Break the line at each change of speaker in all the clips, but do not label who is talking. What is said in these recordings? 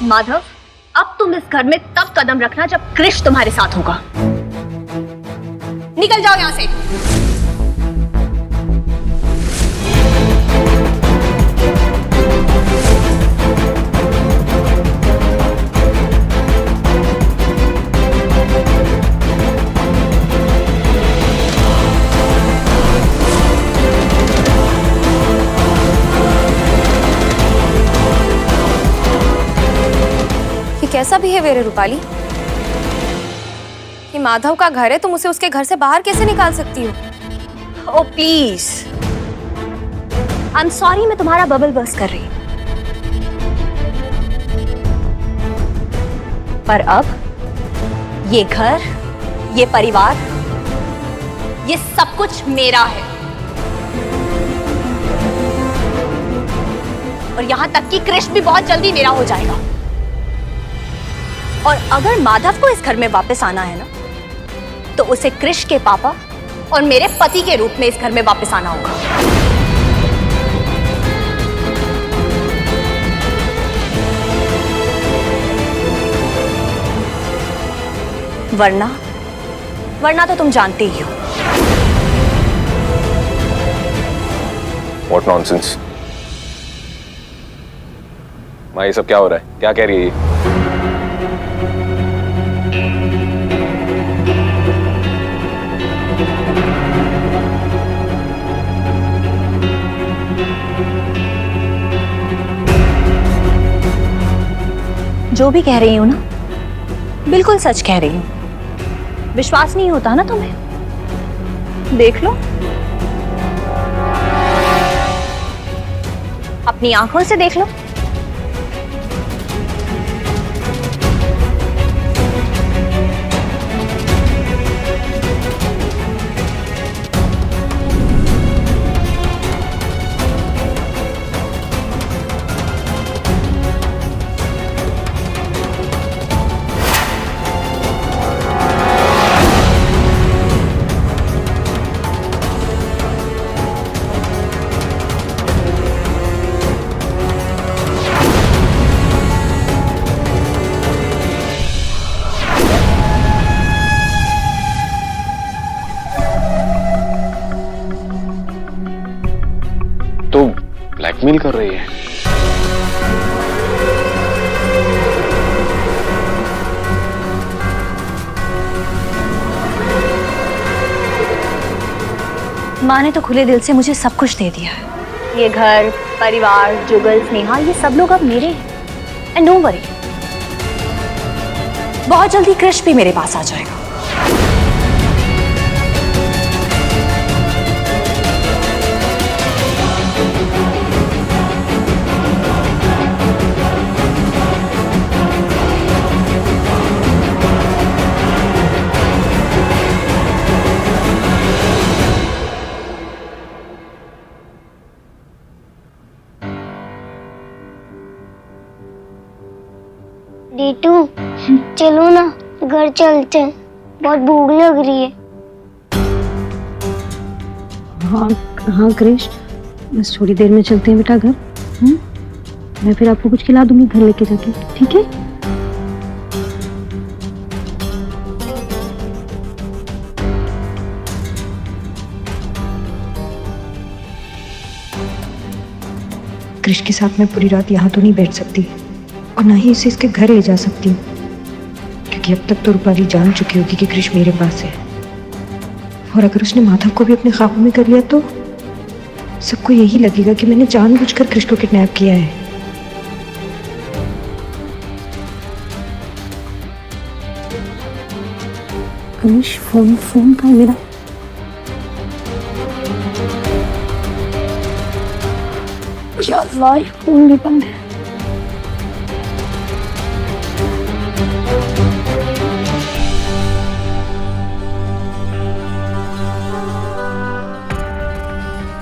माधव, अब तुम इस घर में तब कदम रखना जब कृष तुम्हारे साथ होगा। निकल जाओ यहां से।
कैसा बिहेवियर है रूपाली? ये माधव का घर है, तुम उसे उसके घर से बाहर कैसे निकाल सकती हो?
ओ प्लीज, आई एम सॉरी, मैं तुम्हारा बबल बर्स्ट कर रही हूं, पर अब ये घर, ये परिवार, ये सब कुछ मेरा है। और यहां तक कि कृष भी बहुत जल्दी मेरा हो जाएगा। और अगर माधव को इस घर में वापस आना है ना, तो उसे कृष के पापा और मेरे पति के रूप में इस घर में वापस आना होगा। वरना तो तुम जानते ही हो।
What nonsense? माँ, ये सब क्या हो रहा है? क्या कह रही है ये?
जो भी कह रही हूं ना, बिल्कुल सच कह रही हूं। विश्वास नहीं होता ना तुम्हें? देख लो, अपनी आंखों से देख लो।
तो ब्लैकमेल कर रही है।
माँ ने तो खुले दिल से मुझे सब कुछ दे दिया है। ये घर, परिवार, जुगल, स्नेहा, ये सब लोग अब मेरे हैं। एंड डोंट वरी, बहुत जल्दी कृष भी मेरे पास आ जाएगा।
डीटू, चलो ना, घर चलते हैं, बहुत भूख लग रही है।
हाँ हाँ कृष, बस थोड़ी देर में चलते हैं बेटा घर। मैं फिर आपको कुछ खिला दूंगी घर लेके जाके, ठीक है? कृष के साथ मैं पूरी रात यहाँ तो नहीं बैठ सकती, और ना ही इसे इसके घर ले जा सकती हूँ, क्योंकि अब तक तो रूपाली जान चुकी होगी कि कृष मेरे पास है। और अगर उसने माधव को भी अपने ख्वाबों में कर लिया तो सबको यही लगेगा कि मैंने जानबूझकर कृष को किडनैप किया है। कृष, फोन का है मेरा। या अल्लाह, फोन भी बंद है।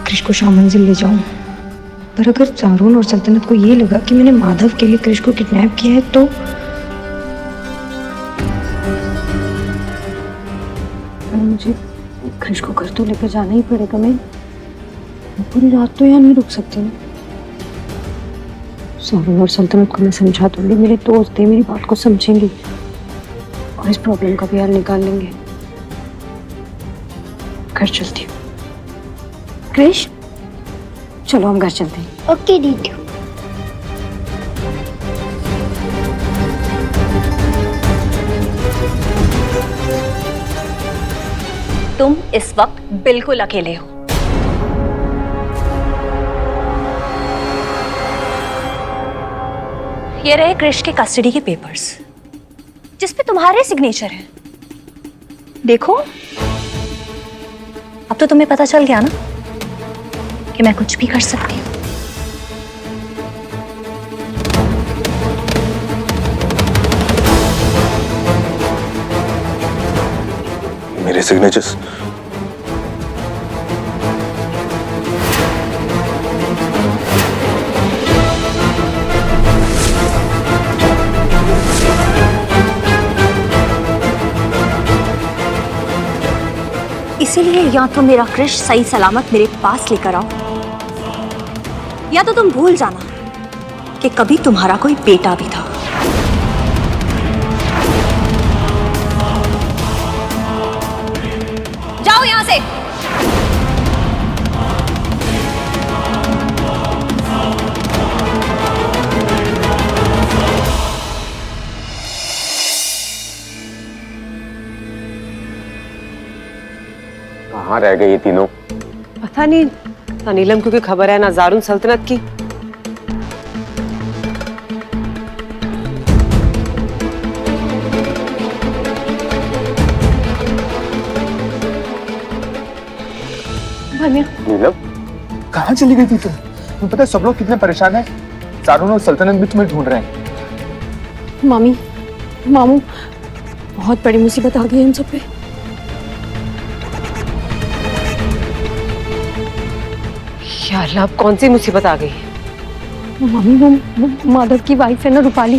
कृष को शाम मंजिल ले जाऊं, पर अगर चारून और सल्तनत को ये लगा कि मैंने माधव के लिए कृष को किडनैप किया है तो मुझे कृष को घर तो लेकर जाना ही पड़ेगा। मैं पूरी रात तो यहाँ नहीं रुक सकती ना। सारून और सल्तनत को मैं समझा दूंगी, मेरे दोस्त है, मेरी बात को समझेंगे और इस प्रॉब्लम का भी हल निकाल लेंगे। घर चलती हूँ। क्रिश, चलो हम घर चलते हैं।
ओके दीदी।
तुम इस वक्त बिल्कुल अकेले हो। ये रहे क्रिश के कस्टडी के पेपर्स जिस पे तुम्हारे सिग्नेचर हैं। देखो, अब तो तुम्हें पता चल गया ना कि मैं कुछ भी कर सकती हूँ।
मेरे सिग्नेचर्स?
इसीलिए या तो मेरा क्रिश सही सलामत मेरे पास लेकर आओ, या तो तुम भूल जाना कि कभी तुम्हारा कोई बेटा भी था। जाओ यहां से।
कहाँ रह गए ये तीनों?
पता नहीं, ना नीलम को कोई खबर है, ना जारून सल्तनत की।
नीलम,
कहाँ चली गई थी तुम? तुम्हें पता है सब लोग कितने परेशान हैं? जारून और सल्तनत भी तुम्हें ढूंढ रहे हैं।
मामी, मामू, बहुत बड़ी मुसीबत आ गई हम सब पे।
या अल्लाह, अब कौन सी मुसीबत आ गई?
मामी, वो माधव की वाइफ है ना, रूपाली।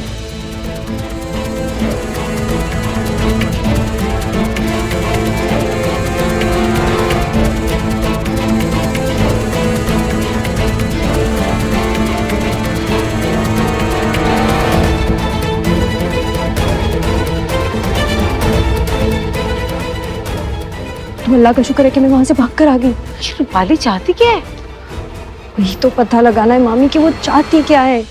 तो अल्लाह का शुक्र है कि मैं वहां से भागकर आ गई।
रूपाली चाहती क्या है?
वही तो पता लगाना है मामी कि वो चाहती क्या है।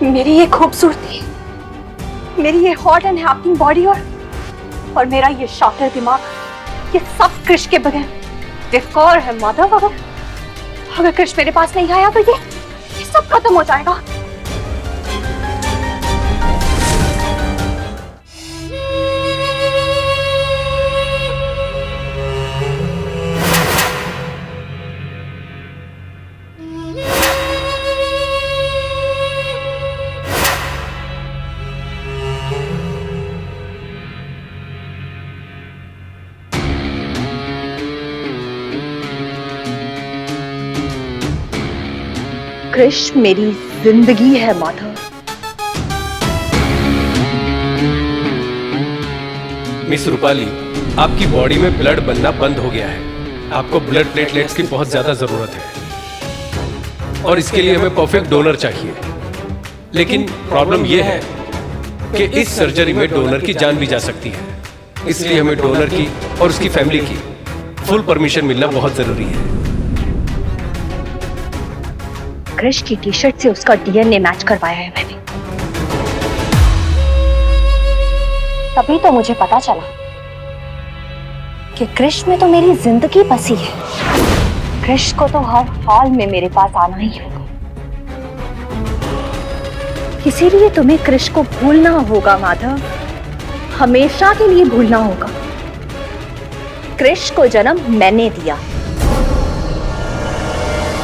मेरी ये खूबसूरती, मेरी ये हॉट एंड हैपनिंग बॉडी और मेरा ये शातिर दिमाग, ये सब क्रिश के बगैर बेकार है माधव। अगर क्रिश मेरे पास नहीं आया तो ये सब खत्म हो जाएगा। क्रिश मेरी जिंदगी है माधव।
मिस रूपाली, आपकी बॉडी में ब्लड बनना बंद हो गया है। आपको ब्लड प्लेटलेट्स की बहुत ज्यादा जरूरत है और इसके लिए हमें परफेक्ट डोनर चाहिए। लेकिन प्रॉब्लम यह है कि इस सर्जरी में डोनर की जान भी जा सकती है, इसलिए हमें डोनर की और उसकी फैमिली की फुल परमिशन मिलना बहुत जरूरी है।
क्रिश की टी शर्ट से उसका डीएनए मैच करवाया है मैंने, तभी तो मुझे पता चला कि क्रिश में तो मेरी जिंदगी बसी है। क्रिश को तो हर हाल में मेरे पास आना ही होगा, इसीलिए तुम्हें क्रिश को भूलना होगा माधव, हमेशा के लिए भूलना होगा। क्रिश को जन्म मैंने दिया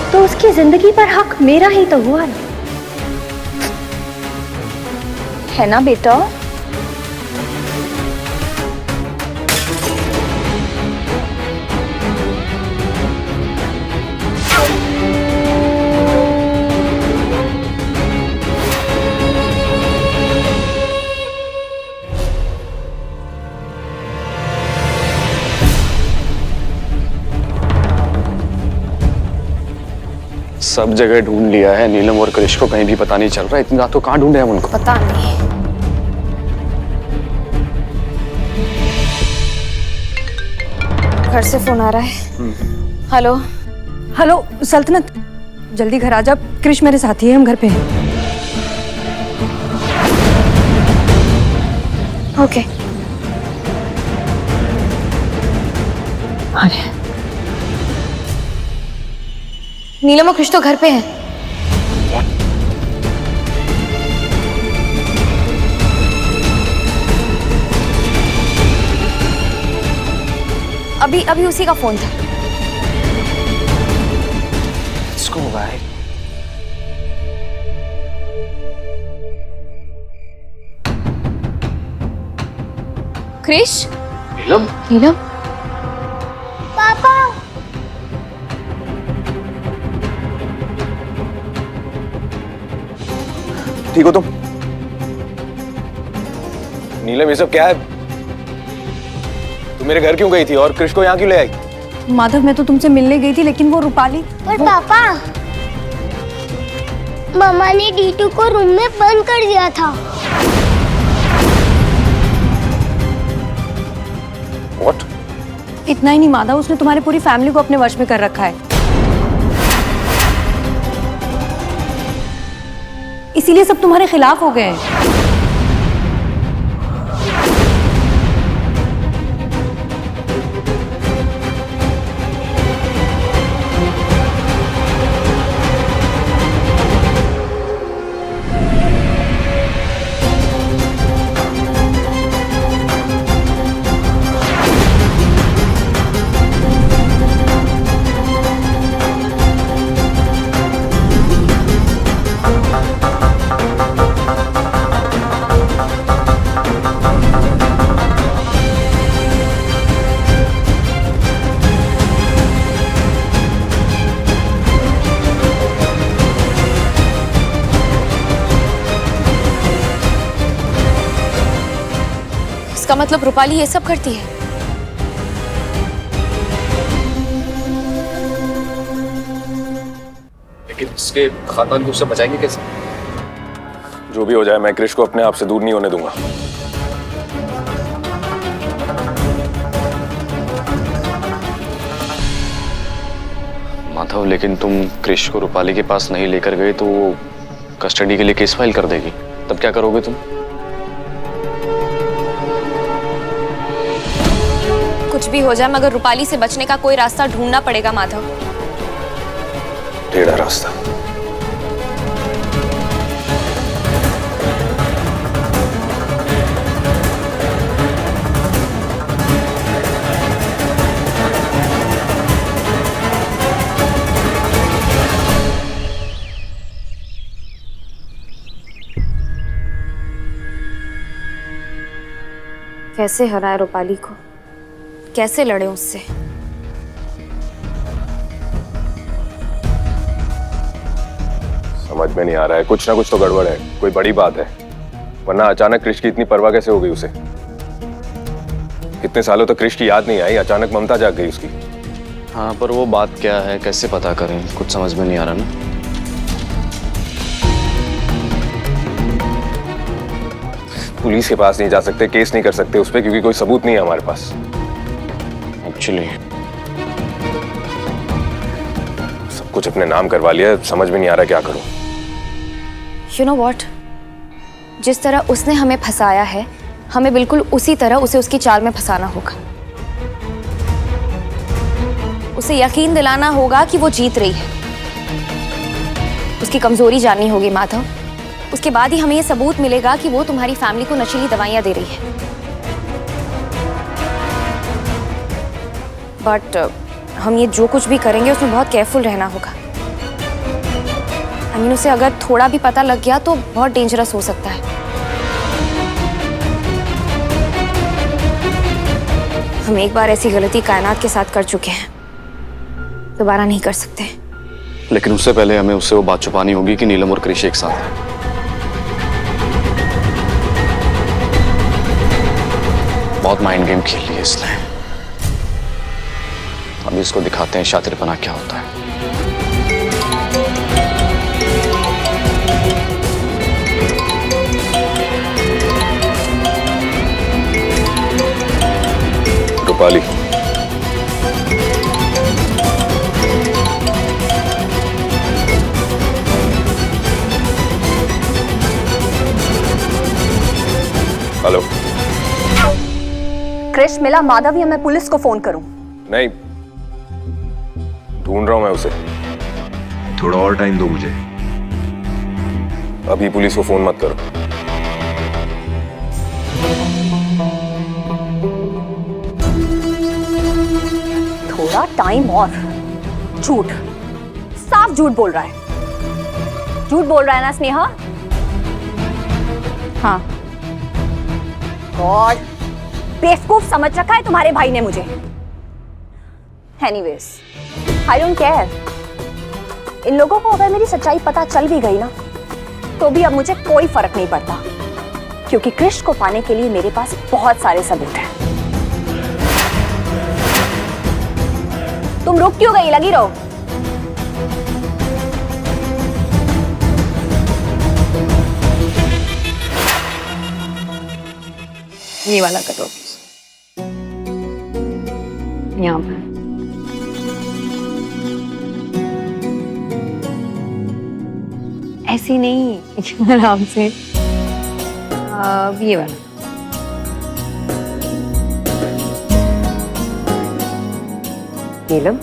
तो उसकी जिंदगी पर हक मेरा ही तो हुआ ना। है ना बेटा?
सब जगह ढूंढ लिया है नीलम और क्रिश को, कहीं भी पता नहीं चल रहा। इतनी रात को कहाँ ढूंढे हम उनको?
पता नहीं। घर से फोन आ रहा है। हेलो।
हेलो सल्तनत, जल्दी घर आ जा, क्रिश मेरे साथी है, हम घर पे हैं।
ओके।
अरे
नीलम और क्रिश तो घर पे हैं। अभी अभी उसी का फोन था।
Let's go, भाई।
क्रिश।
नीलम,
नीलम।
पापा
ठीक हो तुम? नीलम, ये सब क्या है? तुम मेरे घर क्यों गई थी और क्रिश को यहाँ क्यों ले आई?
माधव, मैं तो तुमसे मिलने गई थी, लेकिन वो रूपाली।
पर पापा, मम्मा ने डीटू को रूम में बंद कर दिया था।
What?
इतना ही नहीं माधव, उसने तुम्हारी पूरी फैमिली को अपने वश में कर रखा है। इसीलिए सब तुम्हारे खिलाफ हो गए हैं।
इसका मतलब रूपाली ये सब करती है।
लेकिन इसके खानदान को उससे बचाएंगे कैसे? जो भी हो जाए, मैं क्रिश को अपने आप से दूर नहीं होने दूंगा। माधव, लेकिन तुम क्रिश को रूपाली के पास नहीं लेकर गए तो वो कस्टडी के लिए केस फाइल कर देगी, तब क्या करोगे तुम?
कुछ भी हो जाए, मगर रूपाली से बचने का कोई रास्ता ढूंढना पड़ेगा माधव।
टेढ़ा रास्ता।
कैसे हराए रूपाली को, कैसे लड़े उससे?
समझ में नहीं आ रहा है, कुछ ना कुछ तो गड़बड़ है, कोई बड़ी बात है, वरना अचानक क्रिश की इतनी परवाह कैसे हो गई उसे? कितने सालों तक क्रिश की याद नहीं आई, अचानक ममता जाग गई उसकी। हाँ, पर वो बात क्या है, कैसे पता करें, कुछ समझ में नहीं आ रहा ना। पुलिस के पास नहीं जा सकते, केस नहीं कर सकते उस पर, क्योंकि कोई सबूत नहीं है हमारे पास। एक्चुअली सब कुछ अपने नाम करवा लिया, समझ में नहीं आ रहा क्या करूं।
You know what? जिस तरह उसने हमें फंसाया है, हमें बिल्कुल उसी तरह उसे उसकी चाल में फंसाना होगा। उसे यकीन दिलाना होगा कि वो जीत रही है। उसकी कमजोरी जाननी होगी माधव। उसके बाद ही हमें ये सबूत मिलेगा कि वो तुम्हारी फैमिली को नशीली दवाइयां दे रही है। बट हम ये जो कुछ भी करेंगे उसमें बहुत केयरफुल रहना होगा। उसे अगर थोड़ा भी पता लग गया तो बहुत डेंजरस हो सकता है। हम एक बार ऐसी गलती कायनात के साथ कर चुके हैं, दोबारा नहीं कर सकते।
लेकिन उससे पहले हमें उससे वो बात छुपानी होगी कि नीलम और कृषि एक साथ है। बहुत माइंड गेम खेल ली है इसने। अभी इसको दिखाते हैं शातिरपना क्या होता है।
रूपाली, हेलो।
कृष्ण मिला माधव या मैं पुलिस को फोन करूं?
नहीं, ढूंढ रहा हूं मैं उसे। थोड़ा और टाइम दो मुझे। अभी पुलिस को फोन मत करो।
थोड़ा टाइम और? झूठ, साफ झूठ बोल रहा है। झूठ बोल रहा है ना स्नेहा? हाँ। गॉड, बेवकूफ समझ रखा है तुम्हारे भाई ने मुझे। Anyways, I don't care. इन लोगों को अगर मेरी सच्चाई पता चल भी गई ना, तो भी अब मुझे कोई फर्क नहीं पड़ता, क्योंकि कृष्ण को पाने के लिए मेरे पास बहुत सारे सबूत हैं। तुम रुक क्यों गई? लगी रहो।
ये वाला करो यहाँ पर। ऐसी नहीं, आराम से। ये वाला।
नीलम,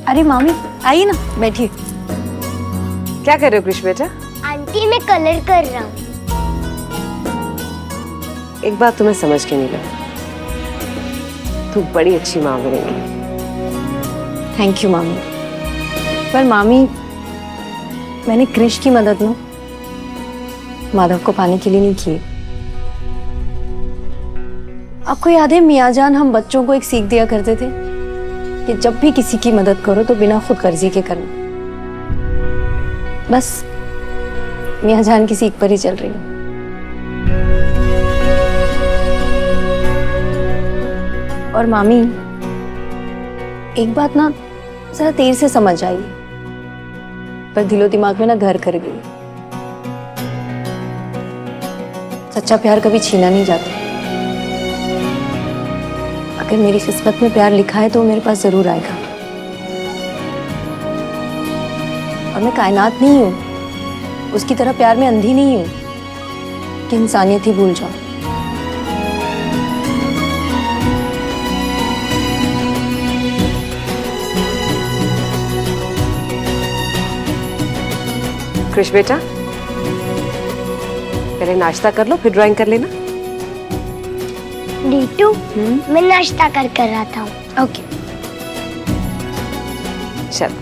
अरे मामी आइए ना, बैठिए।
क्या कर रहे हो कृष्ण बेटा?
आंटी मैं कलर कर रहा हूँ।
एक बात तुम्हें समझ के नीलम, तू बड़ी अच्छी माँ बनेगी।
थैंक यू मामी। पर मामी, मैंने कृष्ण की मदद ना माधव को पाने के लिए नहीं की। आपको याद है मियाजान हम बच्चों को एक सीख दिया करते थे कि जब भी किसी की मदद करो तो बिना खुद गर्जी के करना। बस मियाजान की सीख पर ही चल रही हूँ। और मामी, एक बात ना जरा देर से समझ आई, पर दिलो दिमाग में ना घर कर गई। सच्चा प्यार कभी छीना नहीं जाता। अगर मेरी किस्मत में प्यार लिखा है तो वो मेरे पास जरूर आएगा। और मैं कायनात नहीं हूं, उसकी तरह प्यार में अंधी नहीं हूं कि इंसानियत ही भूल जाऊं।
कृष्ण बेटा, पहले नाश्ता कर लो, फिर ड्राइंग कर लेना।
डीटू, मैं नाश्ता कर रहा था।
ओके।
चल।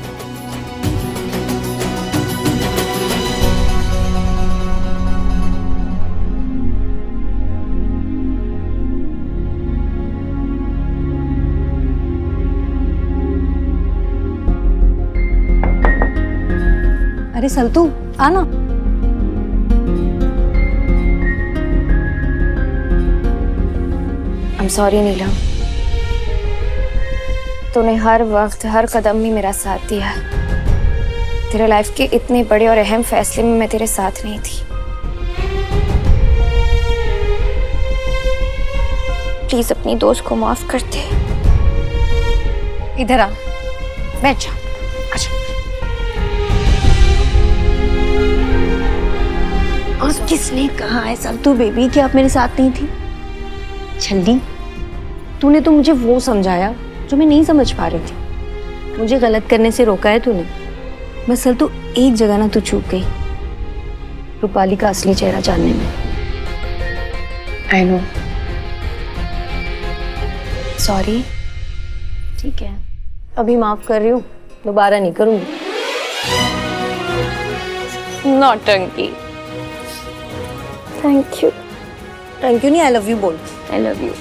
अरे सल्तू, आना।
I'm sorry नीलम, तूने हर वक्त हर कदम में मेरा साथ दिया। तेरे लाइफ के इतने बड़े और अहम फैसले में मैं तेरे साथ नहीं थी। प्लीज अपनी दोस्त को माफ कर दे।
इधर आ, बैठ जा। अच्छा। और किसने कहा है सल्तू बेबी कि आप मेरे साथ नहीं थी? छल्ली, तूने तो मुझे वो समझाया जो मैं नहीं समझ पा रही थी। मुझे गलत करने से रोका है तूने। बस सल्तू, एक जगह ना तू चूक गई, रूपाली का असली चेहरा जानने में। I know.
सॉरी।
ठीक है, अभी माफ कर रही हूँ, दोबारा नहीं करूंगी।
नौटंकी। Thank you.
थैंक यू नहीं, आई लव यू बोल।
I love you.